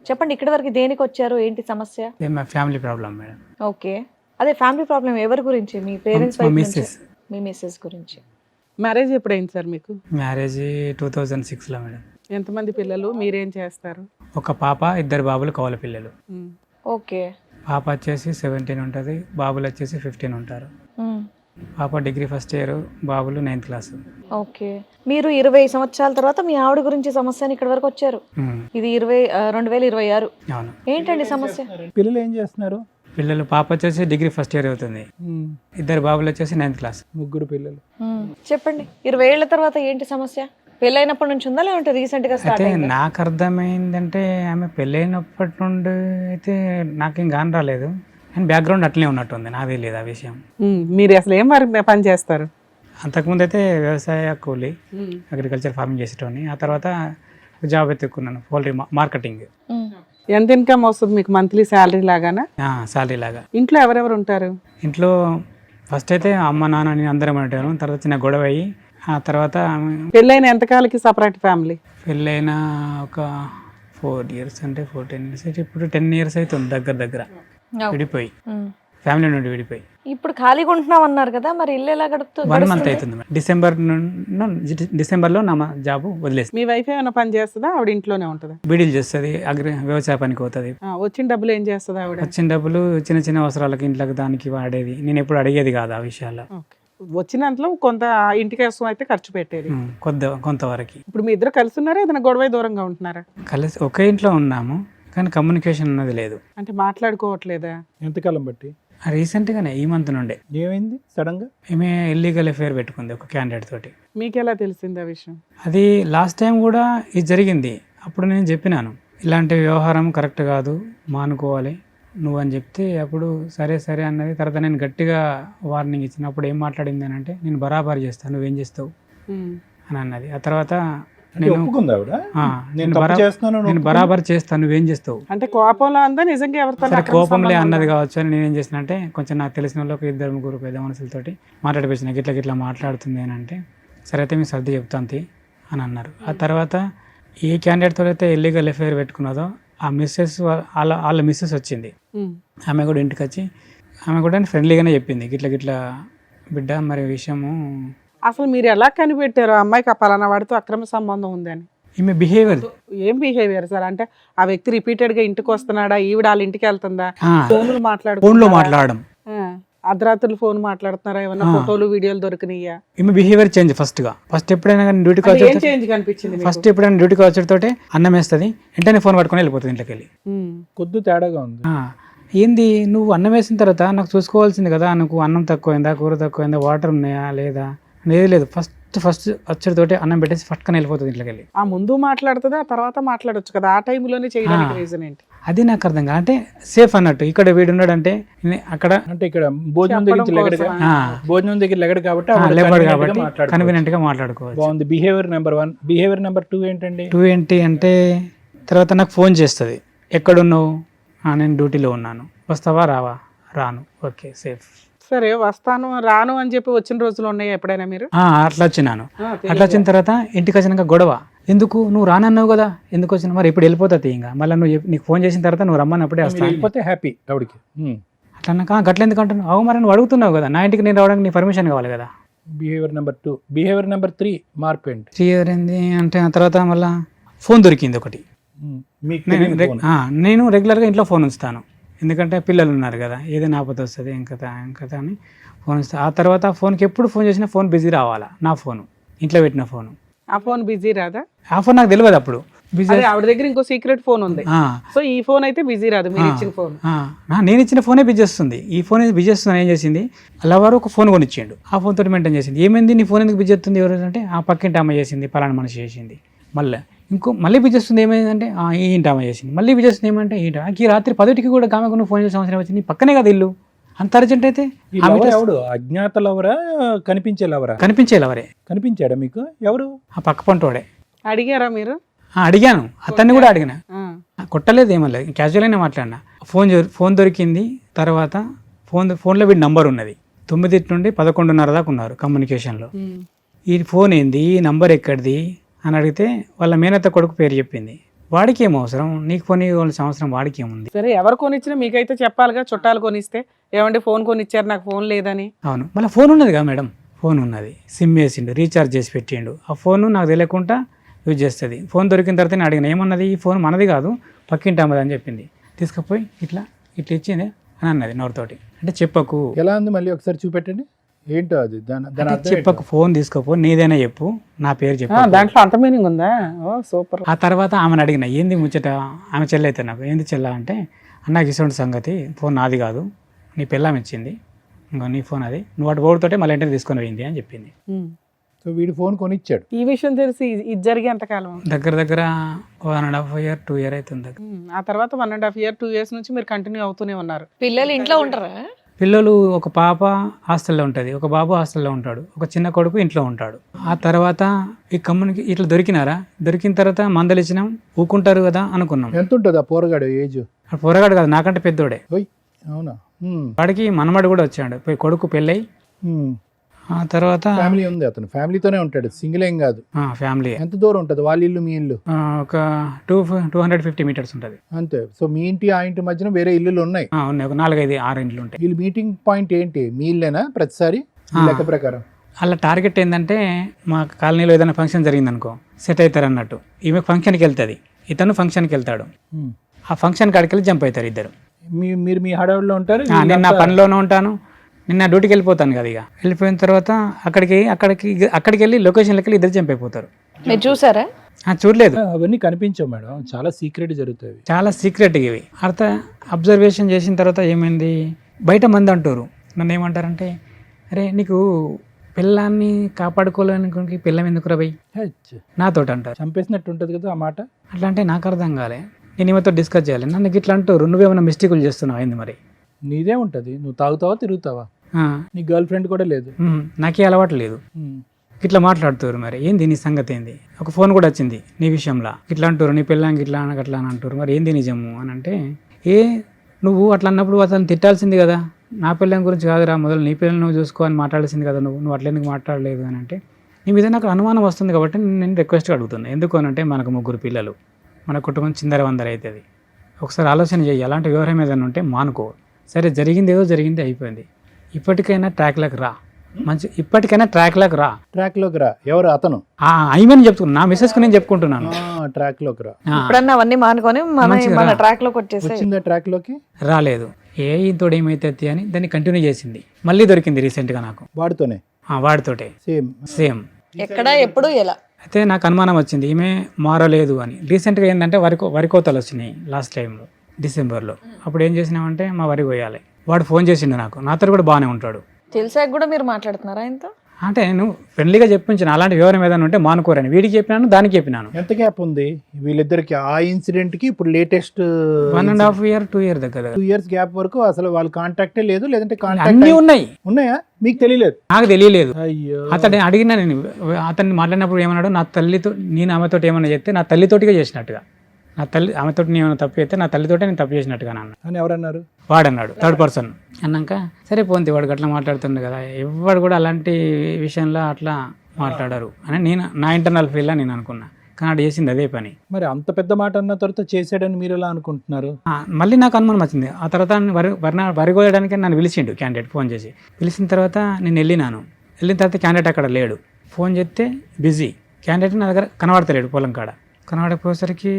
చెప్పండి ఇక్కడి వరకు దేనికి వచ్చారు? ఏంటి సమస్య? మా ఫ్యామిలీ ప్రాబ్లం మేడం. ఓకే. అదే ఫ్యామిలీ ప్రాబ్లమ్ ఎవరి గురించి? మీ పేరెంట్స్ మా వైపు నుంచి? మిస్సెస్. మీ మిస్సెస్ గురించి. మ్యారేజ్ ఎప్పుడైంది సార్ మీకు? మ్యారేజ్ 2006లో మేడం. ఎంతమంది పిల్లలు? మీరేం చేస్తారు? ఒక పాప, 2 బాబులు, కవల పిల్లలు. ఉమ్. ఓకే. పాప వచ్చేసి 17 ఉంటుంది, బాబులు వచ్చేసి 15 ఉంటారు. మ్. పాప డిగ్రీ ఫస్ట్ ఇయర్, బాబులు 9th క్లాస్. ఓకే. మీరు 20 సంవత్సరాల తర్వాత మీ ఆవిడ గురించి సమస్య అని ఇక్కడి వరకు వచ్చారు. ఇది 2026. అవును. ఏంటండి సమస్య? పిల్లలు ఏం చేస్తున్నారు? పిల్లలు పాప వచ్చేసి డిగ్రీ ఫస్ట్ ఇయర్ అవుతుంది, 2 బాబులు వచ్చేసి 9th క్లాస్. ముగ్గురు పిల్లలు. చెప్పండి 20 ఏళ్ల తర్వాత ఏంటి సమస్య? పెళ్ళైనప్పటి నుంచి ఉందా లేదంటే రీసెంట్ గా స్టార్ట్ అయితే అయిందా? నాకు అర్థమైందంటే ఆమె పెళ్ళైనప్పటి నుండి అయితే నాకేం గాని రాలేదు, అండ్ బ్యాక్గ్రౌండ్ అట్లనే ఉన్నట్టుంది, నాకు తెలియదు ఆ విషయం. మీరు అసలు ఏం పని చేస్తారు? అంతకుముందు అయితే వ్యవసాయ కూలి, అగ్రికల్చర్ ఫార్మింగ్ చేసేటోని. ఆ తర్వాత జాబ్ ఎత్తుకున్నాను, పౌల్ట్రీ మార్కెటింగ్. మ్. ఎంత ఇన్కమ్ వస్తుంది మీకు మంత్లీ శాలరీ లాగానా? సాలరీ లాగా. ఇంట్లో ఎవరెవరు ఉంటారు? ఇంట్లో ఫస్ట్ అయితే అమ్మ నాన్న నేను అందరం ఉంటాను, తర్వాత చిన్న గొడవ అయ్యి ఆ తర్వాత పెళ్ళైన ఎంతకాలకి సపరేట్ ఫ్యామిలీ? పెళ్ళైన ఒక 4 years అంటే 14 years అయితే ఇప్పుడు 10 years అవుతుంది దగ్గర విడిపోయి, మ్. ఫ్యామిలీ నుండి విడిపోయి. ఇప్పుడు ఖాళీగా ఉంటున్నాం అన్నారు కదా, మరి ఇల్లు ఎలా 1 month అవుతుంది మేడం. డిసెంబర్లో నా జాబ్ వదిలేసి. మీ వైఫ్ ఏమైనా పని చేస్తుందా? ఆవిడ ఇంట్లోనే ఉంటుందా? బీడీలు చేస్తుంది, వ్యవసాయ పనికి పోతుంది. వచ్చిన డబ్బులు ఏం చేస్తుంది ఆవిడ? వచ్చిన డబ్బులు చిన్న చిన్న అవసరాలకి ఇంట్లోకి దానికి వాడేది, నేను ఎప్పుడు అడిగేది కాదు ఆ విషయాల్లో. ఓకే. వచ్చినంతలో కొంత ఇంటి కోసం అయితే ఖర్చు పెట్టేది. కొంతవరకు. ఇప్పుడు మీ ఇద్దరు కలిసి ఉన్నారా? ఏదైనా గొడవ దూరంగా ఉంటున్నారా? కలిసి ఒకే ఇంట్లో ఉన్నాము, కానీ కమ్యూనికేషన్ అన్నది లేదు. అంటే మాట్లాడుకోవట్లేదా? ఎంతకాలం బట్టి? రీసెంట్గానే ఈ మంత్ నుండే ఏమైంది సడన్ గా? ఈమె ఇల్లీగల్ అఫేర్ పెట్టుకుంది ఒక క్యాండిడేట్ తోటి. మీకు ఎలా తెలిసింది ఆ విషయం? అది లాస్ట్ టైం కూడా ఇది జరిగింది, అప్పుడు నేను చెప్పినాను ఇలాంటి వ్యవహారం కరెక్ట్ కాదు, మానుకోవాలి నువ్వు అని చెప్తే అప్పుడు సరే సరే అన్నది. తర్వాత నేను గట్టిగా వార్నింగ్ ఇచ్చినప్పుడు ఏం మాట్లాడింది అని అంటే, నేను బరాబర్ చేస్తాను, నువ్వేం చేస్తావు అని అన్నది. ఆ తర్వాత నేను బరాబర్ చేస్తాను, నువ్వేం చేస్తావు అంటే కోపంలో అందా నిజంగా ఎవరితో? సరే కోపంలే అన్నది కావచ్చు అని నేనేం చేసిన అంటే, కొంచెం నాకు తెలిసిన వాళ్ళకి 2-3 పెద్ద మనుషులతోటి మాట్లాడిపించిన, గిట్లా మాట్లాడుతుంది అని అంటే, సరే అయితే మీ సర్ది చెప్తాంతి అని అన్నారు. ఆ తర్వాత ఏ క్యాండిడేట్తో అయితే ఇల్లీగల్ అఫేర్ పెట్టుకున్నదో ఆ మిస్సెస్ వాళ్ళ మిస్సెస్ వచ్చింది. ఆమె కూడా ఇంటికి వచ్చి ఆమె కూడా ఫ్రెండ్లీగానే చెప్పింది, గిట్లా బిడ్డ మరి విషయము. అసలు మీరు ఎలా కనిపెట్టారు ఆ అమ్మాయికి ఆ పలానా వాడితో అక్రమ సంబంధం ఉందని? ఈమె బిహేవియర్. ఏం బిహేవియర్ సార్? అంటే ఆ వ్యక్తి రిపీటెడ్ గా ఇంటికి వస్తున్నాడా? ఈవిడ వాళ్ళ ఇంటికి వెళ్తుందా? ఫోన్లో మాట్లాడడం, అర్ధరాత్రులు ఫోన్ మాట్లాడుతున్నారా? ఏమన్నా ఫోటోలు వీడియోలు దొరికినాయా? ఈమె బిహేవియర్ చేంజ్ ఫస్ట్ ఎప్పుడైనా కానీ డ్యూటీకి ఏం చేంజ్ కనిపించింది? ఫస్ట్ ఎప్పుడైనా డ్యూటీకి వచ్చేటోటే అన్నం వేస్తుంది, వెంటనే ఫోన్ పట్టుకొని వెళ్ళిపోతుంది ఇంట్లోకి వెళ్ళి. కొద్ది తేడాగా ఉంది. ఏంది నువ్వు అన్నం వేసిన తర్వాత నాకు చూసుకోవాల్సింది కదా, నాకు అన్నం తక్కువైందా, కూర తక్కువైందా, వాటర్ ఉన్నాయా లేదా అనేది లేదు. ఫస్ట్ వచ్చేతోటే అన్నం పెట్టేసి పట్టుకొని వెళ్ళిపోతుంది ఇంట్లోకి వెళ్ళి. ఆ ముందు మాట్లాడుతుందా, తర్వాత మాట్లాడొచ్చు కదా, ఆ టైంలోనే చేయడానికి రీజన్ ఏంటి? అది నాకు అర్థం కాదు. అంటే సేఫ్ అన్నట్టు ఇక్కడ వీడు ఉన్నాడంటే అక్కడ, అంటే ఇక్కడ భోజనం దగ్గర లెగడు కాబట్టి కన్వీనియంట్ గా మాట్లాడుకోవచ్చు. బాగుంది. Behaviour number 1. బిహేవియర్ నెంబర్ 2 ఏంటండి? 2 ఏంటి అంటే, తర్వాత నాకు ఫోన్ చేస్తుంది, ఎక్కడున్నావు? నేను డ్యూటీలో ఉన్నాను, వస్తావా రావా? రాను. Okay safe. సరే వస్తాను రాను అని చెప్పి వచ్చిన రోజులు ఉన్నాయా ఎప్పుడైనా మీరు? అట్లా వచ్చినాను. అట్లా వచ్చిన తర్వాత ఇంటికి వచ్చినాక గొడవ, ఎందుకు నువ్వు రానన్నావు కదా, ఎందుకు వచ్చినా మరి ఇప్పుడు వెళ్ళిపోతుంది ఇంకా, మళ్ళీ నీకు ఫోన్ చేసిన తర్వాత నువ్వు రమ్మన్నప్పుడే వస్తా. వెళ్ళిపోతే హ్యాపీ ఆవిడకి. అట్లా అన్నాక గట్ల ఎందుకు అంటున్నావు? అవు మరి నువ్వు అడుగుతున్నావు కదా, నా ఇంటికి నేను రావడానికి నీ పర్మిషన్ కావాలి కదా. Behaviour number 2. బిహేవియర్ నెంబర్ 3 మార్పు ఏంటి? 3 ఏంది అంటే, ఆ తర్వాత మళ్ళీ ఫోన్ దొరికింది ఒకటి. నేను రెగ్యులర్గా ఇంట్లో ఫోన్ ఉంచుతాను, ఎందుకంటే పిల్లలు ఉన్నారు కదా, ఏదైనా ఆపద వస్తుంది ఇంకతా అని ఫోన్ ఇస్తాను. ఆ తర్వాత ఫోన్కి ఎప్పుడు ఫోన్ చేసినా ఫోన్ బిజీ రావాలా, నా ఫోను ఇంట్లో పెట్టిన ఫోను. ఆ ఫోన్ బిజీ రాదా? ఆ ఫోన్ నాకు తెలియదు అప్పుడు. బిజీ ఆవిడ దగ్గర ఇంకో సీక్రెట్ ఫోన్ ఉంది, సో ఈ ఫోన్ అయితే బిజీ రాదు, మీరు ఇచ్చిన ఫోన్. నేను ఇచ్చిన ఫోనే బిజీ వస్తుంది. ఈ ఫోన్ బిజీ వస్తుంది. ఏం చేసింది, లవరు ఒక ఫోన్ కొనిచ్చిండు, ఆ ఫోన్ తోటి మెయింటైన్ చేసింది. ఏమైంది నీ ఫోన్ ఎందుకు బిజీ వస్తుంది ఎవరు అంటే, ఆ పక్కింటి అమ్మ చేసింది, పలానా మనిషి చేసింది. మళ్ళీ బిజీ వస్తుంది. ఏమైందంటే ఈ ఇంటి అమ్మ చేసింది. మళ్ళీ బిజీ వస్తుంది ఏమంటే, ఈ రాత్రి 10కి కూడా కామెకు నువ్వు ఫోన్ చేసే అవసరం వచ్చింది, పక్కనే కదా ఇల్లు, అంత అర్జెంట్ అయితే. అజ్ఞాత లవరా, కనిపించే లవరా? కనిపించే లవరే. కనిపించాడా మీకు? ఎవరు? ఆ పక్క పంటోడే. అడిగారా మీరు? అడిగాను, అతన్ని కూడా అడిగిన, కొట్టలేదు, ఏమలేదు, క్యాజువల్గానే మాట్లాడినా. ఫోన్ దొరికింది. తర్వాత ఫోన్లో వీడి నంబర్ ఉన్నది, 9 నుండి 11:30 దాకా ఉన్నారు కమ్యూనికేషన్లో. ఈ ఫోన్ ఏంది, ఈ నంబర్ ఎక్కడిది అని అడిగితే వాళ్ళ మేనత్త కొడుకు పేరు చెప్పింది. వాడికి ఏం అవసరం, నీకు ఫోన్ ఇవ్వాల్సిన అవసరం వాడికి ఏముంది? సరే ఎవరు కొనిచ్చినా మీకైతే చెప్పాలిగా, చుట్టాలు కొనిస్తే ఏమంటే ఫోన్ కొనిచ్చారు నాకు ఫోన్ లేదని. అవును, మళ్ళీ ఫోన్ ఉన్నది కదా మేడం, ఫోన్ ఉన్నది, సిమ్ వేసిండు, రీఛార్జ్ చేసి పెట్టిండు, ఆ ఫోన్ నాకు తెలియకుండా యూజ్ చేస్తుంది. ఫోన్ దొరికిన తర్వాత నేను అడిగిన, ఏమన్నది, ఈ ఫోన్ మనది కాదు పక్కింటి అమ్మది అని చెప్పింది. తీసుకుపోయి ఇట్లా ఇట్లా ఇచ్చింది అని అన్నది నోరుతోటి. అంటే చెప్పకు, ఎలా ఉంది మళ్ళీ ఒకసారి చూపెట్టండి, ఏంటో అది దాని దాని అర్థం చెప్పకు, ఫోన్ తీసుకోపో, నీదైనా చెప్పు, నా పేరు చెప్పు. దాంట్లో అంత మీనింగ్ ఉందా? ఓ సూపర్. ఆ తర్వాత ఆమెను అడిగిన, ఏంది ముచ్చట, ఆమె చెల్లి అయితే నాకు, ఏంది చెల్ల అంటే, అన్నకి ఇటువంటి సంగతి, ఫోన్ నాది కాదు, నీ పిల్లం ఇచ్చింది, ఇంకా నీ ఫోన్ అది, నువ్వు వాటి ఓడితోటే మళ్ళీ ఇంటికి తీసుకొని పోయింది అని చెప్పింది. సో వీడి ఫోన్ కొనిచ్చాడు. ఈ విషయం తెలిసి ఇది జరిగే ఎంతకాలం? దగ్గర 1.5 year 2 year అవుతుంది. ఆ తర్వాత 1.5 year 2 years నుంచి మీరు కంటిన్యూ అవుతూనే ఉన్నారు. పిల్లలు ఇంట్లో ఉంటారా? పిల్లలు, ఒక పాప హాస్టల్లో ఉంటుంది, ఒక బాబు హాస్టల్లో ఉంటాడు, ఒక చిన్న కొడుకు ఇంట్లో ఉంటాడు. ఆ తర్వాత ఈ కమ్మునికి ఇట్లా దొరికిన తర్వాత మందలు ఇచ్చినాం, ఊకుంటారు కదా అనుకున్నాం. ఎంత ఉంటుంది ఆ పోరగాడు ఏజ్? ఆ పోరగాడు కాదు, నాకంటే పెద్దోడే. ఓయ్ అవునా? వాడికి మనమడు కూడా వచ్చాడు, కొడుకు పెళ్ళై. ఆ తర్వాత ఫ్యామిలీ ఉంది, అతను ఫ్యామిలీతోనే ఉంటాడు, సింగిల్ ఏం కాదు, ఫ్యామిలీ. ఎంత దూరం ఉంటుంది వాళ్ళ ఇల్లు మీ ఇల్లు? ఒక 250 meters ఉంటుంది అంతే. సో మీ ఇంటి ఆ ఇంటి మధ్యన వేరే ఇల్లులు ఉన్నాయి? ఉన్నాయి, ఒక 4-5-6 ఇండ్లు ఉంటాయి. వీళ్ళు మీటింగ్ పాయింట్ ఏంటి, మీ ఇల్లేనా ప్రతిసారి లెక్క ప్రకారం? అలా టార్గెట్ ఏంటంటే, మా కాలనీలో ఏదైనా ఫంక్షన్ జరిగింది అనుకో, సెట్ అవుతారు అన్నట్టు. ఈమె ఫంక్షన్కి వెళ్తుంది, ఇతను ఫంక్షన్కి వెళ్తాడు. ఆ ఫంక్షన్ కాడికి వెళ్ళి జంప్ అవుతారు ఇద్దరు. మీరు మీ హడావుడిలో ఉంటారు, నేను నా పనిలోనే ఉంటాను, నిన్న డ్యూటీకి వెళ్ళిపోతాను కదా. ఇక వెళ్ళిపోయిన తర్వాత అక్కడికి వెళ్ళి లొకేషన్లకి వెళ్ళి ఇద్దరు జంప్ అయిపోతారు. మీరు చూసారా? చూడలేదు, అవన్నీ కనిపించవు మేడం, చాలా సీక్రెట్ జరుగుతాయి, చాలా సీక్రెట్ ఇవి. అబ్జర్వేషన్ చేసిన తర్వాత ఏమైంది, బయట మంది అంటారు, నన్ను ఏమంటారంటే, అరే నీకు పిల్లాన్ని కాపాడుకోలేనికి పిల్లం ఎందుకు రబై నాతోటి అంటారు. చంపేసినట్టు ఉంటుంది కదా ఆ మాట. అట్లా అంటే నాకు అర్థం కాలే, నేను ఈమెతో డిస్కస్ చేయాలి. నన్ను ఇట్లా అంటారు, నువ్వేమైనా మిస్టేకులు చేస్తున్నావు అయింది మరి. నీదే ఉంటుంది, నువ్వు తాగుతావా తిరుగుతావా, నీ గర్ల్ ఫ్రెండ్ కూడా లేదు, నాకే అలవాటు లేదు, ఇట్లా మాట్లాడుతారు. మరి ఏంది నీ సంగతి ఏంది? ఒక ఫోన్ కూడా వచ్చింది నీ విషయంలో, ఇట్లా అంటారు, నీ పిల్లానికి ఇట్లా అట్లా అని అంటారు, మరి ఏంది నిజము అని అంటే, నువ్వు అట్లా అన్నప్పుడు అతను తిట్టాల్సింది కదా, నా పిల్లని గురించి కాదురా, మొదలు నీ పిల్లల్ని నువ్వు చూసుకో అని మాట్లాడాల్సింది కదా, నువ్వు అట్లా ఎందుకు మాట్లాడలేదు అని అంటే, నీ మీద నాకు అనుమానం వస్తుంది కాబట్టి నేను రిక్వెస్ట్గా అడుగుతున్నాను. ఎందుకు అని అంటే, మనకు 3 పిల్లలు, మన కుటుంబం చిందరవందర అవుతుంది. ఒకసారి ఆలోచన చేయి, అలాంటి వ్యవహారం ఏదైనా ఉంటే మానుకో. సరే జరిగింది ఏదో జరిగింది, అయిపోయింది. ఇప్పటికైనా ట్రాక్లోకి రా, ఇప్పటికైనా ట్రాక్లోకి రా. ట్రాక్లోకి రా ఎవరు? అతను అయిమని చెప్తున్నా, నా మిస్సెస్కి నేను చెప్పుకుంటున్నాను. ట్రాక్లోకి రా. ఇప్పుడన్నా అవన్నీ మానుకొని మన ట్రాక్ లోకి వచ్చేసి. వచ్చిందా ట్రాక్లోకి? రాలేదు. ఇంతోడు ఏమైతే అని దాన్ని కంటిన్యూ చేసింది. మళ్ళీ దొరికింది రీసెంట్గా నాకు, వాడితోనే, వాడితోటే సేమ్. ఎక్కడ, ఎప్పుడు, ఎలా? అయితే నాకు అనుమానం వచ్చింది, ఈమె మారలేదు అని. రీసెంట్గా ఏంటంటే వరి కోతలు వచ్చినాయి లాస్ట్ టైంలో, డిసెంబర్లో. అప్పుడు ఏం చేసినామంటే, మా వరి కొయ్యాలి, వాడు ఫోన్ చేసిండు నాకు, నాతో కూడా బాగానే ఉంటాడు. తెలిసాక కూడా మీరు మాట్లాడుతున్నారా ఆయనతో? అంటే నువ్వు ఫ్రెండ్లీగా చెప్పించిన, అలాంటి వివరం ఏదైనా ఉంటే మానుకోరని వీడికి చెప్పినాను, దానికి చెప్పినాను. ఎంత గ్యాప్ ఉంది వీళ్ళిద్దరికి ఆ ఇన్సిడెంట్ కి ఇప్పుడు లేటెస్ట్? 1.5 year 2 year దగ్గర 2 years గ్యాప్ వరకు అసలు వాళ్ళ కాంటాక్టే లేదు, లేదంటే అన్నీ ఉన్నాయా మీకు తెలియలేదు? నాకు తెలియలేదు. అయ్యో, అతను అడిగినా, నేను అతన్ని మాట్లాడినప్పుడు ఏమన్నాడు, నా తల్లితో, నేను ఆమెతో ఏమన్నా చెప్తే నా తల్లితోటిగా చేసినట్టుగా, నా తల్లి ఆమెతో నేను ఏమైనా తప్పు చేస్తే నా తల్లితోటే నేను తప్పు చేసినట్టుగా అన్నాను అని ఎవరన్నారు? వాడన్నాడు, థర్డ్ పర్సన్ అన్నాక, సరే పోంది వాడు అట్లా మాట్లాడుతుండే కదా, ఎవరు కూడా అలాంటి విషయంలో అట్లా మాట్లాడారు అని నా ఇంటర్నల్ ఫీల్డ్లో నేను అనుకున్నా. కానీ అది చేసింది అదే పని. మరి అంత పెద్ద మాట అన్న తర్వాత చేసాడని మీరు ఎలా అనుకుంటున్నారు? మళ్ళీ నాకు అనుమానం వచ్చింది. ఆ తర్వాత వరి కోయడానికి నన్ను పిలిచిండు క్యాండిడేట్, ఫోన్ చేసి. పిలిచిన తర్వాత నేను వెళ్ళిన తర్వాత క్యాండిడేట్ అక్కడ లేడు. ఫోన్ చేస్తే బిజీ, క్యాండిడేట్ నా దగ్గర కనబడతలేడు. పొలం కాడ కనబడకపోయేసరికి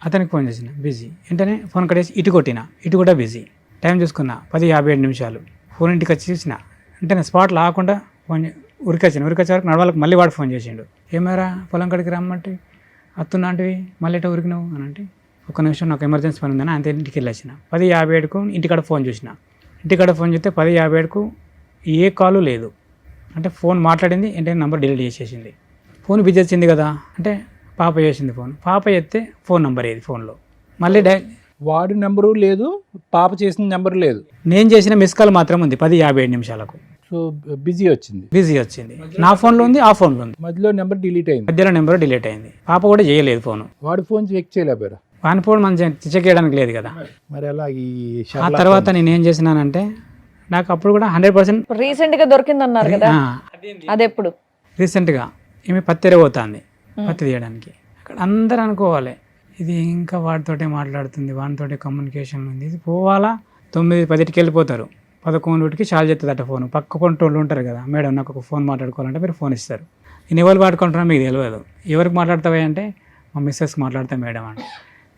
అతనికి ఫోన్ చేసిన, బిజీ. వెంటనే ఫోన్ కట్టేసి ఇటు కొట్టిన, ఇటు కూడా బిజీ. టైం చూసుకున్నా 10:57. ఫోన్ ఇంటికి వచ్చి చూసిన, అంటే నేను స్పాట్లో ఆకుండా ఫోన్ ఉరికొచ్చిన వరకు నడవాళ్ళకి మళ్ళీ వాడు ఫోన్ చేసిండు, ఏమారా పొలం కాడికి రమ్మంటే అత్తున్నాంటివి మళ్ళీ ఎటో ఉరికినావు అని అంటే, ఒక్క నిమిషం నాకు ఎమర్జెన్సీ పని ఉందని అంతే ఇంటికి వెళ్ళొచ్చిన. 10:57 ఇంటికాడ ఫోన్ చూసిన. ఇంటికాడ ఫోన్ చేస్తే 10:57 ఏ కాలు లేదు. అంటే ఫోన్ మాట్లాడింది, ఏంటంటే నెంబర్ డిలీట్ చేసేసింది. ఫోన్ బిజీ వచ్చింది కదా అంటే, పాప చేసింది ఫోన్. పాప చేస్తే ఫోన్ నెంబర్ ఏది ఫోన్లో, మళ్ళీ వాడి నెంబరు లేదు, పాప చేసిన నెంబర్ లేదు, నేను చేసిన మిస్ కాల్ మాత్రం ఉంది 10:57. సో బిజీ వచ్చింది. నా ఫోన్లో ఉంది, ఆ ఫోన్లో ఉంది, మధ్యలో నెంబర్ డిలీట్ అయింది. మధ్యలో నెంబర్ డిలీట్ అయింది. పాప కూడా చేయలేదు ఫోన్. వాడి ఫోన్ చెక్ చేయలేపారా? వాని ఫోన్ మనం చెక్ చేయడానికి లేదు కదా. మరి అలా ఆ తర్వాత నేను ఏం చేసినానంటే, నాకు అప్పుడు కూడా 100% రీసెంట్ గా దొరికింది అన్నారు కదా, అదెప్పుడు? రీసెంట్గా ఈమె పత్తి ఎరగబోతుంది, పత్తి తీయడానికి. అక్కడ అందరూ అనుకోవాలి ఇది ఇంకా వాడితోటే మాట్లాడుతుంది, వాడితోటే కమ్యూనికేషన్ ఉంది. ఇది పోవాలా 9-10కి వెళ్ళిపోతారు, 11కి చాలు చేస్తుందట ఫోన్. పక్క పంటోళ్ళు ఉంటారు కదా, మేడం నాకు ఒక ఫోన్ మాట్లాడుకోవాలంటే మీరు ఫోన్ ఇస్తారు. నేను ఎవరు వాడుకుంటున్నా మీకు తెలియదు. ఎవరికి మాట్లాడతావా అంటే మా మిస్సెస్కి మాట్లాడతా మేడం అంటే.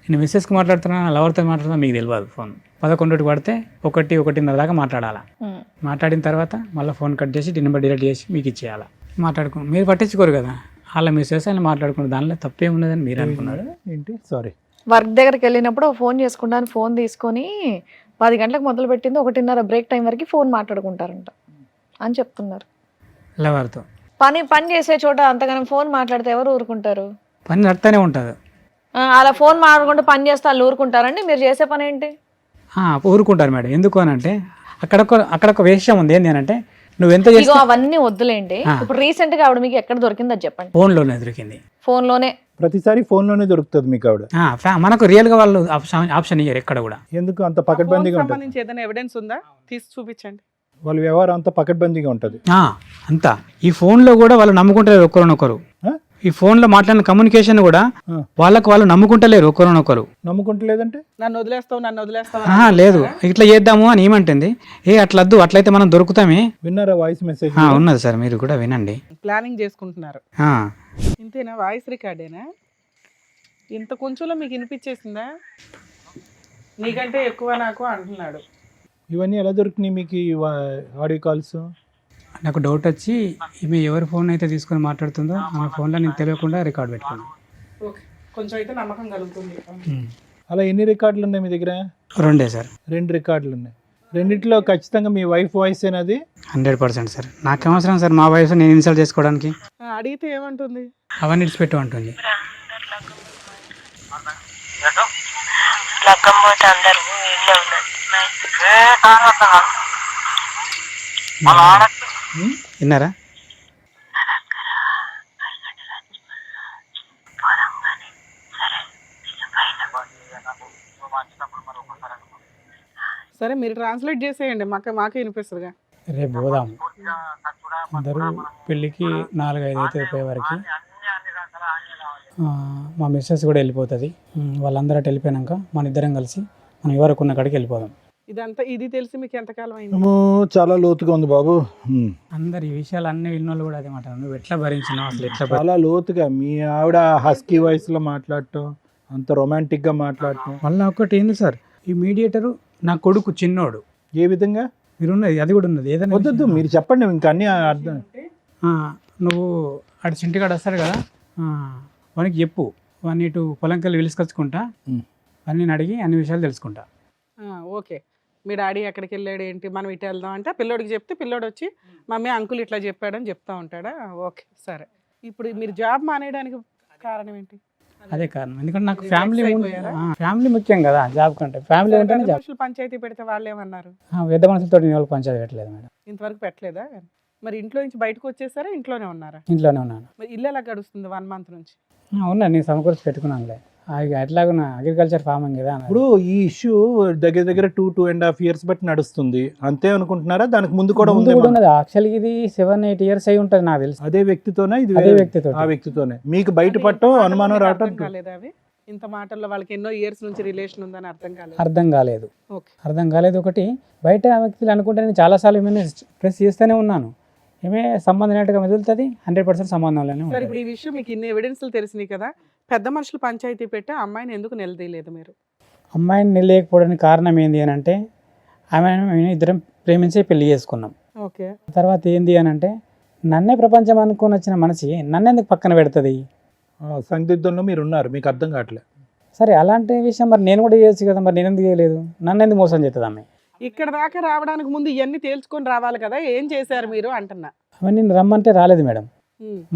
నేను మిస్సెస్కి మాట్లాడుతున్నా, లవర్తో మాట్లాడుతున్నా మీకు తెలియదు. ఫోన్ 11కి పడితే 1-1:30 దాకా మాట్లాడాలా. మాట్లాడిన తర్వాత మళ్ళీ ఫోన్ కట్ చేసి నెంబర్ డిలీట్ చేసి మీకు ఇచ్చేయాలా. మాట్లాడుకో మీరు పట్టించుకోరు కదా, వాళ్ళ మిస్సెస్ అని మాట్లాడుకున్నారు, దానిలో తప్పేమున్నదని మీరు అనుకున్నారు. ఏంటి సారీ వర్క్ దగ్గరికి వెళ్ళినప్పుడు ఫోన్ చేసుకుంటాను, ఫోన్ తీసుకొని 10 గంటలకు మొదలు పెట్టింది 1:30 బ్రేక్ టైం వరకు ఫోన్ మాట్లాడుకుంటారంట అని చెప్తున్నారు. లవర్తో పని చేసే చోట అంతగానం ఫోన్ మాట్లాడితే ఎవరు ఊరుకుంటారు? పని నడుతూనే ఉంటుంది. అలా ఫోన్ మాట్లాడుకుంటూ పని చేస్తే వాళ్ళు ఊరుకుంటారండి? మీరు చేసే పని ఏంటి? ఊరుకుంటారు మేడం. ఎందుకు అని అంటే అక్కడ ఒక విషయం ఉంది. ఏంటి అని అంటే నువ్వు ఎంత ఇగో అవన్నీ వద్దులేండి. ఇప్పుడు రీసెంట్ గా ఆవిడ మీకు ఎక్కడ దొరికింది అది చెప్పండి. ఫోన్లోనే దొరికింది. ఫోన్లోనే ప్రతిసారి ఫోన్ లోనే దొరుకుతుంది మీకు ఆవిడ. మనకు రియల్ గా వాళ్ళు ఆప్షన్ ఇయ్యరు ఎక్కడ కూడా. ఎందుకు అంత పకడ్బందీగా ఉంటుంది? సంబంధించి ఏదైనా ఎవిడెన్స్ ఉందా? తీసి చూపించండి. వాళ్ళ వ్యవహారం అంత పకడ్బందీగా ఉంటుంది. అంతా ఈ ఫోన్ లో కూడా వాళ్ళు నమ్ముకుంటలేరు ఒకరినొకరు. ఈ ఫోన్ లో మాట్లాడిన కమ్యూనికేషన్ కూడా వాళ్ళు నమ్ముకుంటలేరు ఒకరినొకరు. నమ్ముకుంటలేదంటే నన్ను వదిలేస్తావు లేదు ఇట్లా చేద్దాము అని ఏమంటుంది. అట్లద్దు, అట్లయితే మనం దొరుకుతామే. విన్నారా వాయిస్ మెసేజ్? ఉన్నది సార్, మీరు కూడా వినండి. ప్లానింగ్ చేసుకుంటున్నారు. ఇంతేనా? వాయిస్ రికార్డేనా? ఇంత కొంచెంలో మీకు వినిపించేసిందా? నీకంటే ఎక్కువ నాకు అంటున్నాడు. ఇవన్నీ ఎలా దొరికినాయి మీకు ఈ ఆడియో కాల్స్? నాకు డౌట్ వచ్చి ఈమె ఎవరి ఫోన్ అయితే తీసుకొని మాట్లాడుతుందో ఆ ఫోన్లో నేను తెలియకుండా రికార్డ్ పెట్టుకున్నాను. ఓకే, కొంచెం అయితే నమ్మకం కలుగుతుంది. అలా ఎన్ని రికార్డులు ఉన్నాయి మీ దగ్గర? 2 సార్. 2 రికార్డులు ఉన్నాయి. రెండిట్లో ఖచ్చితంగా మీ వైఫ్ వాయిస్ ఏనది? 100% సార్. నాకేం అవసరం సార్ మా వైఫ్ నేను ఇన్సల్ట్ చేసుకోవడానికి? అడిగితే ఏమంటుంది? అవన్నీ ఇడిచిపెట్టు అంటుంది. విన్నారా? సరే మీరు ట్రాన్స్లేట్ చేసేయండి, మాకే వినిపిస్తుందిగా. రేపు పోదాం అందరూ పెళ్ళికి 4-5 అయితే అయిపోయే వరకు. మా మిస్సెస్ కూడా వెళ్ళిపోతుంది. వాళ్ళందరూ అటు వెళ్ళిపోయాక మన ఇద్దరం కలిసి మనం ఎవరికి ఉన్న కాడికి వెళ్ళిపోదాం. ఇదంతా ఇది తెలిసి మీకు ఎంతకాలం అయింది? చాలా లోతుగా ఉంది బాబు. అందరు ఈ విషయాలు అన్ని విన్నోళ్ళు కూడా అదే మాట. నువ్వు ఎట్లా భరించినావు అసలు? ఎట్లా చాలా లోతుగా మీ ఆవిడ హస్కీ వాయిస్ లో మాట్లాడటం, అంత రొమాంటిక్ గా మాట్లాడటం. మళ్ళీ ఒకటి ఏంది సార్, ఈ మీడియేటరు నా కొడుకు చిన్నోడు. ఏ విధంగా? మీరు ఉన్నది అది కూడా ఉన్నది. ఏదైనా వద్దు మీరు చెప్పండి, ఇంకా అన్ని అర్థం. నువ్వు అటు చింటికాడు వస్తాడు కదా, వానికి చెప్పు, వాడిని ఇటు పొలంకెళ్ళి పిలుచుకొచ్చుకుంటా, అన్ని అడిగి అన్ని విషయాలు తెలుసుకుంటా. ఓకే, మీ డాడీ ఎక్కడికి వెళ్ళాడు ఏంటి, మనం ఇటు వెళ్దాం అంటే పిల్లోడికి చెప్తే పిల్లోడు వచ్చి మమ్మీ అంకుల్ ఇట్లా చెప్పాడని చెప్తా ఉంటాడా? ఓకే సరే. ఇప్పుడు మీరు జాబ్ మానేయడానికి కారణం ఏంటి? అదే కారణం. ఎందుకంటే నాకు ఫ్యామిలీ ముఖ్యం కదా జాబ్ కంటే. ఫ్యామిలీ ఉంటేనే జాబ్. పంచాయతీ పెడితే వాళ్ళు ఏమన్నారు? పెద్ద మనుషులతో నేను పంచాయతీ పెట్టలేదు మేడం. ఇంతవరకు పెట్టలేదా? మరి ఇంట్లో నుంచి బయటకు వచ్చేసారా, ఇంట్లోనే ఉన్నారా? ఇంట్లోనే ఉన్నాను. మరి ఇల్లు ఎలా గడుస్తుంది 1 మంత్ నుంచి? ఉన్నా, నేను సమకూర్చి పెట్టుకున్నానులే. ఎట్లాగా అగ్రికల్చర్ ఫార్మింగ్ కదా. ఇప్పుడు ఈ ఇష్యూ దగ్గర 2.5 years బట్టి నడుస్తుంది అంతే అనుకుంటున్నారా? దానికి ముందు కూడా ఉంది? యాక్చువల్గా ఇది 7-8 years అయి ఉంటుంది నాకు తెలుసు. అదే వ్యక్తితోనే ఇది? అదే వ్యక్తితో. ఆ వ్యక్తితోనే మీకు బయట పట్టం అనుమానం రావటం కాలేదా? అవి ఇంత మాటల్లో వాళ్ళకి ఎన్నో ఇయర్స్ నుంచి రిలేషన్ ఉందని అర్థం కాలేదు. ఒకటి బయట వ్యక్తులు అనుకుంటే నేను చాలాసార్లు ఏమైనా ప్రెస్ చేస్తూనే ఉన్నాను. ఏమే సంబంధం లేనట్టుగా మెదులుతుంది. 100% సంబంధంలోనే. సరే, ఇప్పుడు ఈ విషయం మీకు ఇన్ని ఎవిడెన్స్లు తెలిసినాయి కదా, పెద్ద మనుషులు పంచాయతీ పెట్టి అమ్మాయిని ఎందుకు నిలదీయలేదు మీరు? అమ్మాయిని నిలదీయకపోవడానికి కారణం ఏంటి అని అంటే, ఆమె ఇద్దరం ప్రేమించి పెళ్లి చేసుకున్నాం. ఓకే. తర్వాత ఏంది అని అంటే, నన్నే ప్రపంచం అనుకుని వచ్చిన మనిషి నన్నెందుకు పక్కన పెడుతుంది? సందిగ్ధంలో మీరు ఉన్నారు, మీకు అర్థం కావట్లేదు. సరే అలాంటి విషయం మరి నేను కూడా చేయొచ్చు కదా, మరి నేను ఎందుకు చేయలేదు? నన్ను ఎందుకు మోసం చేస్తుంది ఆమె? ఇక్కడ దాకా రావడానికి ముందు ఇవన్నీ తేల్చుకొని రావాలి కదా, ఏం చేశారు మీరు అంటున్నా. అవన్నీ నేను రమ్మంటే రాలేదు మేడం.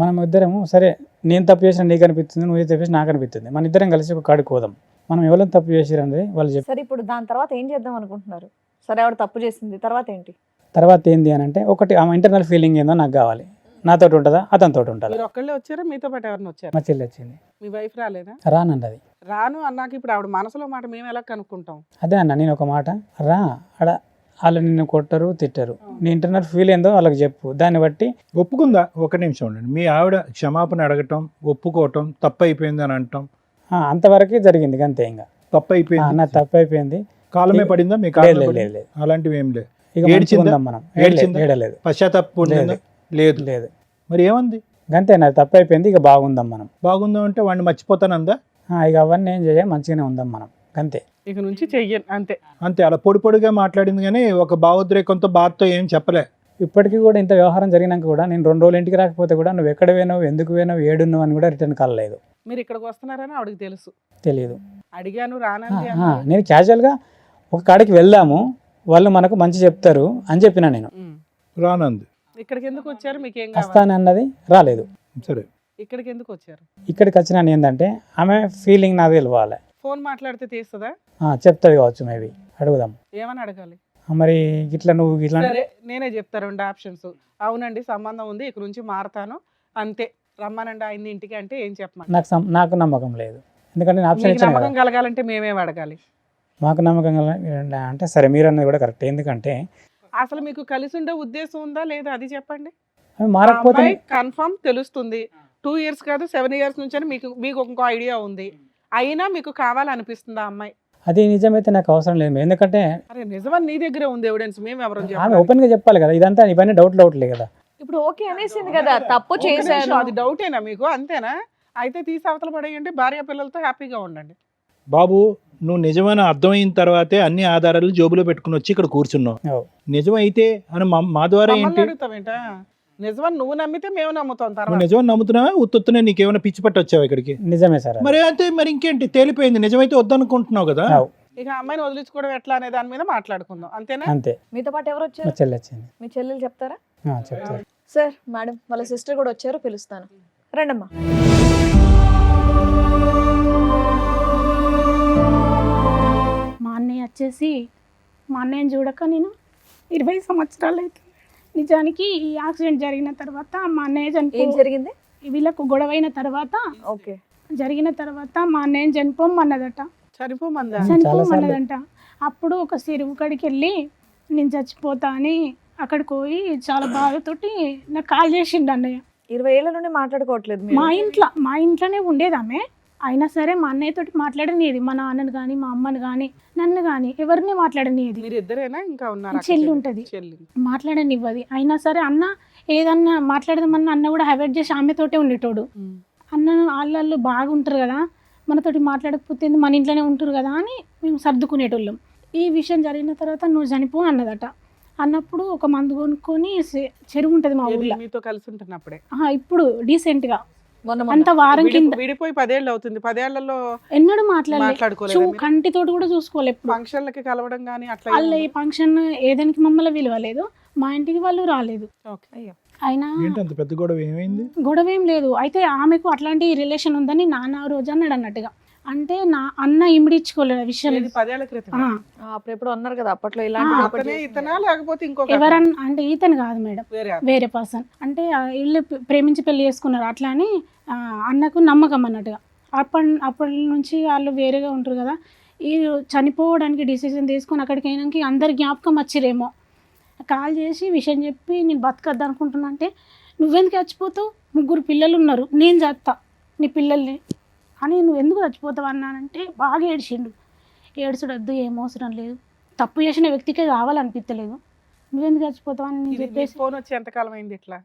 మనం ఇద్దరము సరే, నేను తప్పు చేసిన నీకు అనిపిస్తుంది, నువ్వు తప్పు చేసి నాకు అనిపిస్తుంది, మన ఇద్దరం కలిసి ఒక కాడికి పోదాం, మనం ఎవరైనా తప్పు చేసిరండి వాళ్ళు చెప్పి. సరే, ఇప్పుడు దాని తర్వాత ఏం చేద్దాం అనుకుంటున్నారు? సరే, ఆవిడ తప్పు చేసింది, తర్వాత ఏంటి? తర్వాత ఏంది అని అంటే, ఒకటి ఆమె ఇంటర్నల్ ఫీలింగ్ ఏందో నాకు కావాలి. నాతో ఉంటుందా, అతనితో ఉంటుందా? మీరు ఒక్కళ్ళే వచ్చారా, మీతో పాటు ఎవరిని వచ్చారు? మా చెల్లి వచ్చింది. మీ వైఫ్ రాలేదా? రానండి. అది రాను అన్నాక ఇప్పుడు ఆవిడ మనసులో మాట మేము ఎలా కనుక్కుంటాం? అదే అన్న, నేను ఒక మాట రా, అడ వాళ్ళు నిన్ను కొట్టరు తిట్టరు, నీ ఇంటర్నల్ ఫీల్ ఏందో వాళ్ళకి చెప్పు, దాన్ని బట్టి ఒప్పుకుందా. ఒక నిమిషం ఉండండి. మీ ఆవిడ క్షమాపణ అడగటం, ఒప్పుకోవటం, తప్పు అయిపోయింది అని అంటాం, అంతవరకే జరిగింది అంతే. ఇంకా తప్పు అయిపోయింది, నా తప్పు అయిపోయింది. కాలమే పడిందా మీ లేదు కాలం లేదు లేదు లేదు. అలాంటివి ఏం లేదు. ఇక మంచిగా ఏడ్చిందా? ఉందాం మనం. ఏడ్చిందా? ఏడలేదు పశ్చాత్తాపం ఉండిందా? లేదు. లేదు. మరి ఏమంది? అంతే, నాది తప్పు అయిపోయింది, ఇక బాగుందాం మనం. బాగుందా అంటే వాడిని మర్చిపోతానందా? ఇక అవన్నీ ఏం చేయ, మంచిగానే ఉందాం మనం అంతే. ఇక నుంచి చెయ్యను అంతే. అంతే, అలా పొడి పొడిగా మాట్లాడింది కానీ ఒక భావోద్రేకంతో బాధతో ఏం చెప్పలే. ఇప్పటికీ కూడా ఇంత వ్యవహారం జరిగినాక కూడా నేను 2 రోజులు ఇంటికి రాకపోతే కూడా నువ్వు ఎక్కడ పోయినావు, ఎందుకు పోయినావు, ఏడున్నావు అని కూడా రిటర్న్ కలలేదు. మీరు ఇక్కడికి వస్తున్నారని ఆవిడకి తెలుసు. తెలియదు. అడిగాను రానంది అన్నారు. నేను క్యాజువల్గా ఒక కాడికి వెళ్దాము, వాళ్ళు మనకు మంచి చెప్తారు అని చెప్పిన నేను. రానంది. ఇక్కడికి ఎందుకు వచ్చారు? మీకు ఏం కావాలి? వస్తానన్నది రాలేదు. సరే, ఇక్కడికి ఎందుకు వచ్చారు? ఇక్కడికి వచ్చిన ఏంటంటే ఆమె ఫీలింగ్ నాకు తెలియాలి. ఫోన్ మాట్లాడితే తీస్తుందా? చెప్తుంది కావచ్చు, మేబీ అడుగుదాం. ఏమని అడగాలి? మరి ఇట్లా నువ్వు ఇట్లా సరే నేనే చెప్తా 2 ఆప్షన్స్. అవునండి సంబంధం ఉంది, ఇక్కడ నుంచి మారతాను అంతే, రమ్మనండి ఆయన ఇంటికి అంటే ఏం చెప్పమని? నాకు నమ్మకం లేదు, ఎందుకంటే నేను ఆప్షన్ మీకు ఇచ్చాను నమ్మకం కదా. కలగాలంటే మేమేం అడగాలి? మాకు నమ్మకం అంటే సరే మీరు అన్నది కూడా కరెక్ట్. ఎందుకంటే అసలు మీకు కలిసి ఉండే ఉద్దేశం ఉందా లేదా అది చెప్పండి. అవి మారకపోతే కన్ఫర్మ్ తెలుస్తుంది. 2 years కాదు 7 years నుంచి అని మీకు ఇంకో ఐడియా ఉంది. అయినా మీకు కావాలనిపిస్తుంది ఆ అమ్మాయి. అది నిజమైతే నాకు అవసరం లేదు. ఎందుకంటే అరే నిజమని నీ దగ్గరే ఉంది ఎవిడెన్స్, మేము ఎవరు ఆమె ఓపెన్ గా చెప్పాలి కదా. ఇదంతా ఇవన్నీ డౌట్లే కదా. ఇప్పుడు ఓకే అనేసింది కదా, తప్పు చేశాను. అది డౌటేనా మీకు? అంతేనా? అయితే తీసి అవతల పడేయండి, భార్య పిల్లలతో హ్యాపీగా ఉండండి. బాబు నువ్వు నిజమైన అర్థమైన తర్వాతే అన్ని ఆధారాలు జోబులో పెట్టుకుని వచ్చి ఇక్కడ కూర్చున్నావు. ఓ. నిజమైతే అని మా ద్వారా మమ్మల్ని ఏంటి? అడుగుతావేంటా? నిజమని నువ్వు నమ్మితే మేము నమ్ముతాం. నువ్వు తర్వాత నిజమని నమ్ముతున్నావా? ఉత్తొత్తునే నీకేమైనా పిచ్చి పట్టి వచ్చావు ఇక్కడికి? నిజమే సార్. మరి అంతే, మరి ఇంకేంటి, తేలిపోయింది. నిజమైతే వద్దనుకుంటున్నావు కదా. ఇక అమ్మాయిని వదిలించుకోవడం ఎట్లా అనే దాని మీద మాట్లాడుకుందాం అంతేనా? అంతే. మీతో పాటు ఎవరు మా వచ్చారు? చెల్లి వచ్చింది. మీ చెల్లెలు చెప్తారా? చెప్తారు. సార్ మేడం వాళ్ళ సిస్టర్ కూడా వచ్చారు, పిలుస్తాను. రండమ్మా. మా అన్నయ్య వచ్చేసి, మా అన్నయ్యని చూడక నేను 20 సంవత్సరాలు అవుతుంది. నిజానికి ఈ యాక్సిడెంట్ జరిగిన తర్వాత మా అన్నయ్య ఏం చనిపో, జరిగింది? వీళ్ళకు గొడవైన తర్వాత ఓకే. జరిగిన తర్వాత మా అన్నయ్యని చనిపోమన్నదట. చనిపోమందా? చనిపోమన్నదంట. అప్పుడు ఒక చెరువు కాడికి వెళ్ళి నేను చచ్చిపోతా అని అక్కడికి పోయి చాలా బాధతోటి నాకు కాల్ చేసిండు అన్నయ్య. 20 ఏళ్ల నుండి మాట్లాడుకోవట్లేదు మీరు? మా ఇంట్లోనే ఉండేది ఆమె. అయినా సరే మా అన్నయ్యతోటి మాట్లాడనిది, మా నాన్నని కానీ మా అమ్మని కానీ నన్ను కానీ ఎవరిని మాట్లాడనిది. మీరు ఇద్దరేనా ఇంకా ఉన్నారు? చెల్లి ఉంటది, మాట్లాడనివ్వది. అయినా సరే అన్న ఏదన్నా మాట్లాడదామన్నా అన్న కూడా అవాయిడ్ చేసి ఆమెతోటే ఉండేటోడు. అన్న వాళ్ళు బాగుంటారు కదా, మనతోటి మాట్లాడకపోతే మన ఇంట్లోనే ఉంటారు కదా అని మేము సర్దుకునేటోళ్ళం. ఈ విషయం జరిగిన తర్వాత నువ్వు చనిపో అన్నదట. అన్నప్పుడు ఒక మందు కొనుక్కొని చెరువు ఉంటుంది మా ఊర్లో. మీతో కలిసి ఉంటున్నప్పుడే? ఇప్పుడు డీసెంట్గా మొన్న అంత వారం కింద. విడిపోయి 10 ఏళ్ళు అవుతుంది. 10 ఏళ్లలో ఎన్నడూ మాట్లాడలేదు, మాట్లాడుకోలేదు. కంటితోటి కూడా చూసుకోలేదు. ఫంక్షన్లకి కలవడం కానీ అట్లా వాళ్ళు ఈ ఫంక్షన్ ఏదానికి మమ్మల్ని విలువలేదు, మా ఇంటికి వాళ్ళు రాలేదు. ఓకే. అయినా ఏంటి అంత పెద్ద గొడవ ఏమైంది? గొడవ ఏం లేదు. అయితే ఆమెకు అట్లాంటి రిలేషన్ ఉందని నాన్న రోజు అన్నాడు అన్నట్టుగా. అంటే నా అన్న ఇమిడించుకోలేదు ఆ విషయం. 10 ఏళ్ల క్రితం? అప్పుడెప్పుడు అన్నారు కదా అప్పట్లో అతనే ఇలాంటి ఇతనా లేకపోతే ఇంకొక ఎవరన్నా అంటే ఈతను కాదు మేడం, వేరే వేరే పర్సన్. అంటే వీళ్ళు ప్రేమించి పెళ్లి చేసుకున్నారు. అట్లా అని అన్నకు నమ్మకం అన్నట్టుగా. అప్పటి నుంచి వాళ్ళు వేరేగా ఉంటారు కదా. ఈ చనిపోవడానికి డిసిజన్ తీసుకొని అక్కడికి అయినాక అందరి జ్ఞాపకం వచ్చిరేమో. కాల్ చేసి విషయం చెప్పి నేను బతకద్దు అనుకుంటున్నా అంటే, నువ్వెందుకు చచ్చిపోతావు, 3 పిల్లలు ఉన్నారు, నేను చేస్తా నీ పిల్లల్ని అని, నువ్వు ఎందుకు చచ్చిపోతావు అన్నానంటే బాగా ఏడ్చిండు. ఏడ్చడొద్దు, ఏం అవసరం లేదు, తప్పు చేసిన వ్యక్తికే కావాలనిపించలేదు, నువ్వెందుకు చచ్చిపోతావు అని నేను చెప్పేసి. ఫోన్ వచ్చి ఎంతకాలం అయింది ఇట్లా?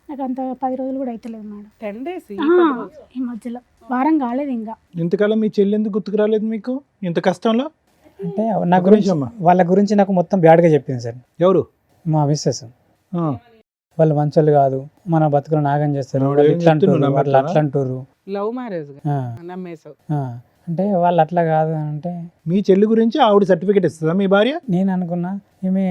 నాకు అంత 10 రోజులు కూడా అవుతలేదు మేడం. 10 days ఈ మధ్యలో వారం కాలేదు ఇంకా. ఇంతకాలం మీ చెల్లి ఎందుకు గుర్తుకు రాలేదు మీకు ఇంత కష్టంలో? అంటే నా గురించి వాళ్ళ గురించి నాకు మొత్తం బ్యాడ్గా చెప్పింది సార్. ఎవరు? మా మిస్సెస్. ఆ. వాళ్ళు మంచోళ్ళు కాదు, మన బతుకులు నాగం చేస్తారు, ఆవిడ వాళ్ళు ఏం ఇట్లా అంటారు, చెప్తుందో వాళ్ళు అట్లా అంటారు. లవ్ మ్యారేజ్ నమ్మేసావు. అంటే వాళ్ళు అట్లా కాదు అంటే మీ చెల్లి గురించి ఆవిడ సర్టిఫికేట్ ఇస్తుందా మీ భార్య? నేను అనుకున్నా ఈమె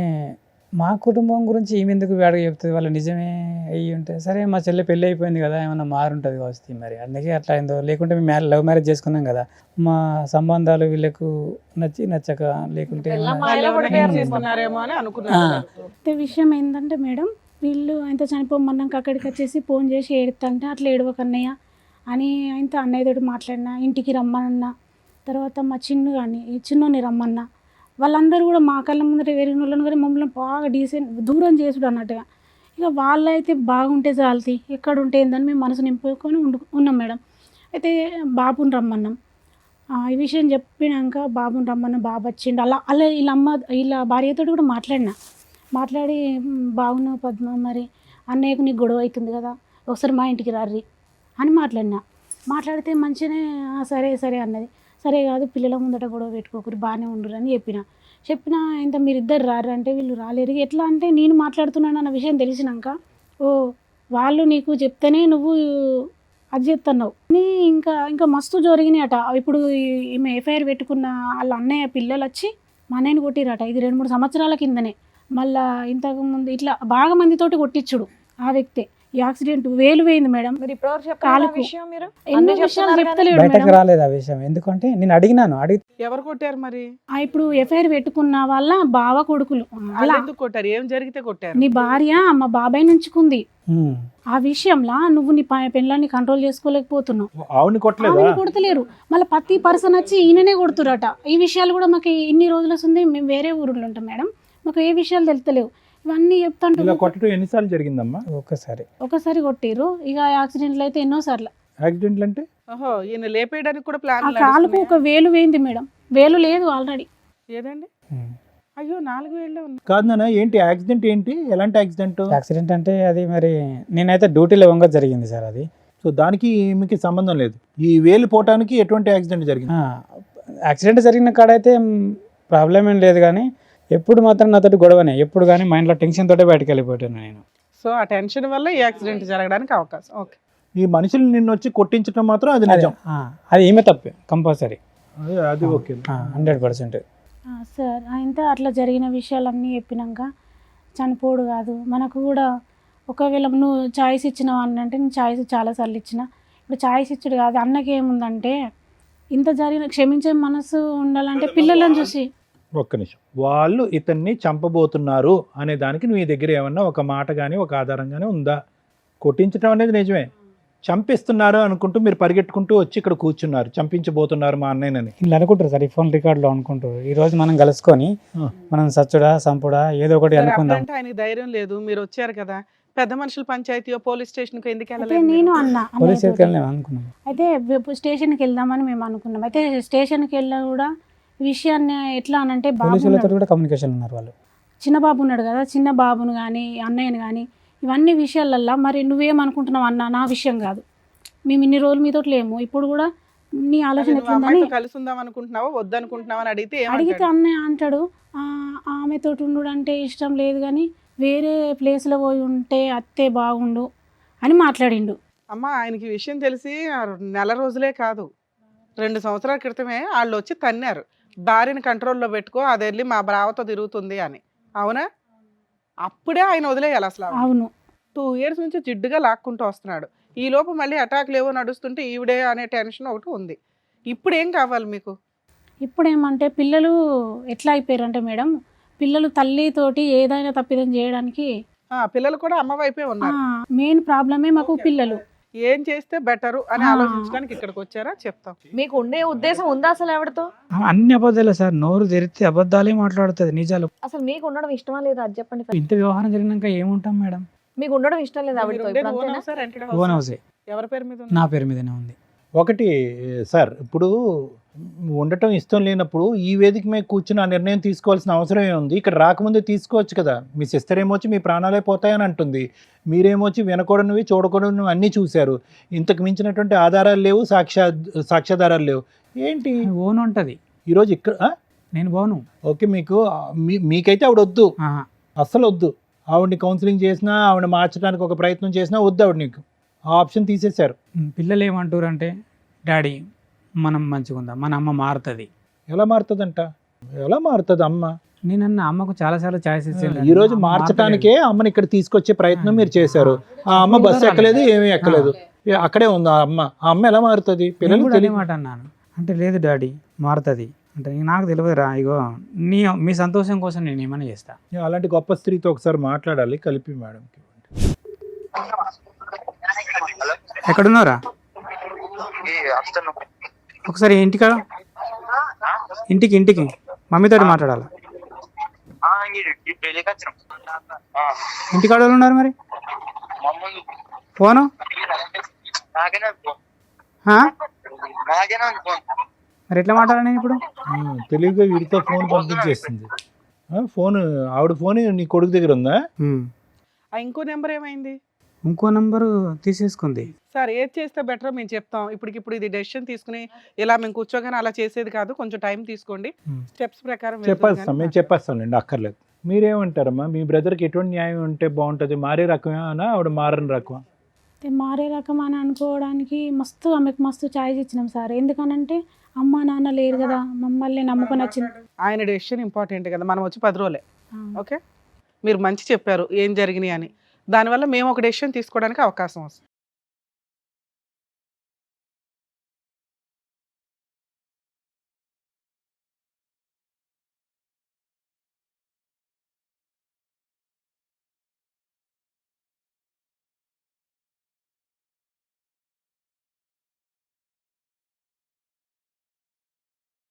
మా కుటుంబం గురించి ఈమె ఎందుకు బ్యాడ్గా చెప్తుంది, వాళ్ళు నిజమే అయ్యి ఉంటే సరే మా చెల్లె పెళ్ళి అయిపోయింది కదా, ఏమన్నా మారుంటుంది కావచ్చు మరి, అందుకే అట్లా అయిందో. లేకుంటే మేము లవ్ మ్యారేజ్ చేసుకున్నాం కదా, మా సంబంధాలు వీళ్ళకు నచ్చక లేకుంటే చేస్తున్నారేమో అని అనుకున్నాను. విషయం ఏంటంటే మేడం, వీళ్ళు ఆయన చనిపోమన్నాక అక్కడికి వచ్చేసి ఫోన్ చేసి ఏడుతుంటే అట్లా ఏడవకన్నయ్య అని ఆయనతో అన్నయ్యతోటి మాట్లాడినా, ఇంటికి రమ్మన్నా. తర్వాత మా చిన్ను కానీ ఈ చిన్నోని రమ్మన్నా. వాళ్ళందరూ కూడా మా కళ్ళ ముందర వేరే వాళ్ళని కానీ మమ్మల్ని బాగా డీసెంట్ దూరం చేసుడు అన్నట్టుగా. ఇక వాళ్ళైతే బాగుంటే చాలతి, ఎక్కడ ఉంటే ఏందని మేము మనసు నింపుకొని ఉన్నాం మేడం. అయితే బాబుని రమ్మన్నాం. ఈ విషయం చెప్పినాక బాబుని రమ్మన్న బాబు వచ్చిండు. అలా అలా వీళ్ళ భార్యతో కూడా మాట్లాడి బాగున్నావు పద్మ, మరి అన్నయ్యకు నీకు గొడవ అవుతుంది కదా, ఒకసారి మా ఇంటికి రారి అని మాట్లాడితే మంచిగానే సరే సరే అన్నది. సరే కాదు పిల్లల ముందట గొడవ పెట్టుకోకూరి, బాగానే ఉండరు అని చెప్పిన ఇంత మీరిద్దరు రారు అంటే వీళ్ళు రాలేరు. ఎట్లా అంటే నేను మాట్లాడుతున్నాను అన్న విషయం తెలిసినాక, ఓ వాళ్ళు నీకు చెప్తేనే నువ్వు అది చెప్తున్నావు నీ ఇంకా మస్తు జరిగినాయి అట. ఇప్పుడు ఈమె ఎఫ్ఐఆర్ పెట్టుకున్న వాళ్ళ అన్నయ్య పిల్లలు వచ్చి మా అన్నయ్యని కొట్టిరట. ఇది 2-3 సంవత్సరాల కిందనే. మళ్ళా ఇంతకుముందు ఇట్లా బాగా మందితోటి కొట్టించుడు ఆ వ్యక్తే. ఈ యాక్సిడెంట్ వేలు పోయింది మేడం. మీరు ఇప్పటివరకు చెప్పాలి కాలుకు. విషయం మీరు ఎన్నో విషయాలు చెప్తలేడు బయటకు మేడం. రాలేదు ఆ విషయం. ఎందుకంటే నేను అడిగినాను, ఎవరు కొట్టారు మరి? ఇప్పుడు ఎఫ్ఐఆర్ పెట్టుకున్న వాళ్ళ బావ కొడుకులు వాళ్ళు ఎందుకు కొట్టారు? ఏం జరిగితే కొట్టారు? నీ భార్య మా బాబాయ్ నుంచుకుంది. ఆ విషయంలో నువ్వు నీ పెళ్ళాన్ని కంట్రోల్ చేసుకోలేకపోతున్నావు. ఆవిని కొట్టలేదా? ఆమెను కొడతలేరు. మళ్ళీ ప్రతి పర్సన్ వచ్చి ఈయననే కొడుతురట. ఈ విషయాలు కూడా మాకు ఇన్ని రోజులు వస్తుంది, మేము వేరే ఊరిలో ఉంటాం మేడం, మాకు ఏ విషయాలు తెలుస్తలేవు. ఇవన్నీ చెప్తాంటూ ఇలా కొట్టడం ఎన్నిసార్లు జరిగిందమ్మా? ఒకసారి కొట్టిరు. ఇక యాక్సిడెంట్లు అయితే ఎన్నోసార్లు. యాక్సిడెంట్లు అంటే ఓహో, ఈయన లేపేయడానికి కూడా ఆ ప్లాన్ కాలుకు ఒక వేలు వేయింది మేడం. వేలు లేదు ఆల్రెడీ. ఏదండి? అయ్యో 4 వేళ్ళు ఉన్నాయి. కాదు నాన్న, ఏంటి యాక్సిడెంట్? ఏంటి ఎలాంటి యాక్సిడెంట్? యాక్సిడెంట్ అంటే అది మరి నేనైతే డ్యూటీలో వంగ జరిగింది సార్ అది. సో దానికి మీకు సంబంధం లేదు. ఈ వేలు పోవటానికి ఎటువంటి యాక్సిడెంట్ జరిగింది? యాక్సిడెంట్ జరిగిన కాడైతే ప్రాబ్లం ఏం లేదు, కానీ ఎప్పుడు మాత్రం నాతోటి గొడవనే. ఎప్పుడు కానీ మైండ్లో టెన్షన్ తోటే బయటకు వెళ్ళిపోయాను నేను. సో ఆ టెన్షన్ వల్ల ఈ యాక్సిడెంట్ జరగడానికి అవకాశం. ఓకే, ఈ మనుషులు నిన్ను వచ్చి కొట్టించడం మాత్రం అది నిజం. అది ఈమె తప్పే కంపల్సరీ. అది ఓకే, 100%. సార్ అయితే అట్లా జరిగిన విషయాలన్నీ చెప్పినాక చనిపోడు కాదు మనకు కూడా. ఒకవేళ నువ్వు ఛాయిస్ ఇచ్చినావు అని అంటే నేను ఛాయిస్ చాలాసార్లు ఇచ్చిన. ఇప్పుడు ఛాయిస్ ఇచ్చుడు కాదు. అన్నకి ఏముందంటే ఇంత జరిగిన క్షమించే మనసు ఉండాలంటే పిల్లలను చూసి. ఒక్క నిమిషం, వాళ్ళు ఇతన్ని చంపబోతున్నారు అనే దానికి మీ దగ్గర ఏమన్నా ఒక మాట కానీ ఒక ఆధారం కానీ ఉందా? కొట్టించడం అనేది నిజమే, చంపిస్తున్నారు అనుకుంటూ మీరు పరిగెట్టుకుంటూ వచ్చి ఇక్కడ కూర్చున్నారు, చంపించబోతున్నారు మా అన్నయ్యని ఇలా అనుకుంటారు సార్, ఈ ఫోన్ రికార్డులో అనుకుంటారు. ఈ రోజు మనం కలుసుకొని మనం సచ్చుడా సంపుడా ఏదో ఒకటి అనుకుందాం. ఆయనకి ధైర్యం లేదు. మీరు వచ్చారు కదా, పెద్ద మనుషుల పంచాయతీ పోలీస్ స్టేషన్ కు ఎందుకు అయితే వెళ్ళలేదు? నేను అన్నా పోలీస్ స్టేషన్కి అనుకున్నాం. అయితే స్టేషన్కి వెళ్దామని మేము అనుకున్నాం. అయితే స్టేషన్కి వెళ్ళా కూడా విషయాన్ని ఎట్లా అనంటే బాబు పోలీసులతో ఉన్నాడు. కూడా కమ్యూనికేషన్ ఉన్నారు వాళ్ళు. చిన్న బాబు ఉన్నాడు కదా, చిన్న బాబును కానీ అన్నయ్యను కానీ ఇవన్నీ విషయాలల్లో మరి నువ్వేమనుకుంటున్నావు అన్న, నా విషయం కాదు. మేము ఇన్ని రోజులు మీతో లేము, ఇప్పుడు కూడా నీ ఆలోచన ఎట్లుందని కలిసి ఉందాం అనుకుంటున్నావా వద్దనుకుంటున్నావా అని అడిగితే అన్నయ్య అంటాడు, ఆమెతో ఉండు అంటే ఇష్టం లేదు కానీ వేరే ప్లేస్లో పోయి ఉంటే అత్తే బాగుండు అని మాట్లాడిండు. అమ్మ ఆయనకి విషయం తెలిసి 4 రోజులే కాదు, 2 సంవత్సరాల క్రితమే వాళ్ళు వచ్చి తన్నారు, భార్యని కంట్రోల్లో పెట్టుకో, అది వెళ్ళి మా బ్రావతో తిరుగుతుంది అని. అవునా? అప్పుడే ఆయన వదిలేయాలి అసలు. అవును, 2 years నుంచి జిడ్డుగా లాక్కుంటూ వస్తున్నాడు. ఈ లోపు మళ్ళీ అటాక్లు ఏవో నడుస్తుంటే ఈవిడే అనే టెన్షన్ ఒకటి ఉంది. ఇప్పుడు ఏం కావాలి మీకు? ఇప్పుడు ఏమంటే పిల్లలు ఎట్లా అయిపోయారంటే మేడం, పిల్లలు తల్లితోటి ఏదైనా తప్పిదం చేయడానికి పిల్లలు కూడా అమ్మ వైపే ఉన్నారు. మెయిన్ ప్రాబ్లమే మాకు పిల్లలు. ఏం చేస్తే బెటరు అని ఆలోచించడానికి ఇక్కడికి వచ్చారా? చెప్తాం. మీకు ఉండే ఉద్దేశం ఉందా అసలు ఆవిడతో? అన్ని అబద్ధాలే సార్, నోరు తెరిస్తే అబద్ధాలే మాట్లాడుతుంది, నిజాలు. అసలు మీకు ఉండడం ఇష్టమా లేదా అది చెప్పండి. ఇంత వ్యవహారం జరిగినాక ఏముంటాం మేడం? మీకు ఉండడం ఇష్టం లేదా ఆవిడతో? ఓన్ హౌసే, ఎవరి పేరు మీద? నా పేరు మీదనే ఉంది. ఒకటి సార్, ఇప్పుడు ఉండటం ఇష్టం లేనప్పుడు ఈ వేదిక మీద కూర్చుని ఆ నిర్ణయం తీసుకోవాల్సిన అవసరం ఏముంది? ఇక్కడ రాకముందే తీసుకోవచ్చు కదా. మీ సిస్టర్ ఏమొచ్చి మీ ప్రాణాలే పోతాయని అంటుంది, మీరేమొచ్చి వినకూడనివి చూడకూడనివి అన్నీ చూశారు. ఇంతకు మించినటువంటి ఆధారాలు లేవు, సాక్ష్యాధారాలు లేవు. ఏంటి ఓన్ ఉంటుంది ఈరోజు ఇక్కడ? నేను బాను. ఓకే, మీకైతే ఆవిడ వద్దు, అస్సలు వద్దు. ఆవిడని కౌన్సిలింగ్ చేసినా, ఆవిడ మార్చడానికి ఒక ప్రయత్నం చేసినా వద్దు ఆవిడ. నీకు ఆ ఆప్షన్ తీసేశారు. పిల్లలు ఏమంటారు అంటే, డాడీ మనం మంచిగా ఉందా, మన అమ్మ మారుతుంది. ఎలా మారుతుందంట? ఎలా మారుతుంది అమ్మ? నేనన్న అమ్మకు చాలాసార్లు ఛాయిస్ ఇచ్చాను. ఈ రోజు మార్చడానికే అమ్మని ఇక్కడ తీసుకొచ్చే ప్రయత్నం మీరు చేశారు. ఆ అమ్మ బస్సు ఎక్కలేదు, ఏమీ ఎక్కలేదు, అక్కడే ఉంది ఆ అమ్మ. ఆ అమ్మ ఎలా మారుతుంది? పిల్లలు తెలియమాట అన్నాను అంటే, లేదు డాడీ మారుతుంది అంటే, నాకు తెలియదురా, ఇగో మీ సంతోషం కోసం నేను ఏమైనా చేస్తా. అలాంటి గొప్ప స్త్రీతో ఒకసారి మాట్లాడాలి కలిపి మేడంకి. ఎక్కడున్నారా? ఒకసారి ఇంటికి మమ్మీతో మాట్లాడాలి. ఇంటికాడ ఉన్నారు మరి? ఫోను మరి ఎట్లా మాట్లాడాను ఇప్పుడు? తెలివిగా వీడితో ఫోన్ పంపించేస్తుంది. ఫోన్ ఆవిడ ఫోన్ నీ కొడుకు దగ్గర ఉందా? ఆ ఇంకో నెంబర్ ఏమైంది? ఇంకో నంబరు తీసేసుకుంది. సార్ ఏది చేస్తే బెటర్ మేము చెప్తాం. ఇప్పటికిప్పుడు ఇది డెసిషన్ తీసుకుని ఇలా మేము కూర్చోగానే అలా చేసేది కాదు. కొంచెం టైం తీసుకోండి. స్టెప్స్ ప్రకారం వెళ్తుంది చెప్పేస్తాం, కానీ మేము చెప్పేస్తాంలేండి, అక్కర్లేదు. మీరేమంటారమ్మా? మీ బ్రదర్కి ఎటువంటి న్యాయం ఉంటే బాగుంటుంది? మారే రకమేనా ఆవిడ మారని రకమా? అయితే మారే రకం అని అనుకోవడానికి ఆమెకు మస్తు ఛాయిస్ ఇచ్చినాం సార్. ఎందుకనంటే అమ్మ నాన్న లేరు కదా, మమ్మల్ని నమ్ముకొని వచ్చింది. ఆయన డెసిషన్ ఇంపార్టెంట్ కదా. మనం వచ్చి 10 రోజులే. ఆ. ఓకే, మీరు మంచి చెప్పారు ఏం జరిగినాయి అని. దానివల్ల మేము ఒక డెసిషన్ తీసుకోవడానికి అవకాశం వస్తుంది.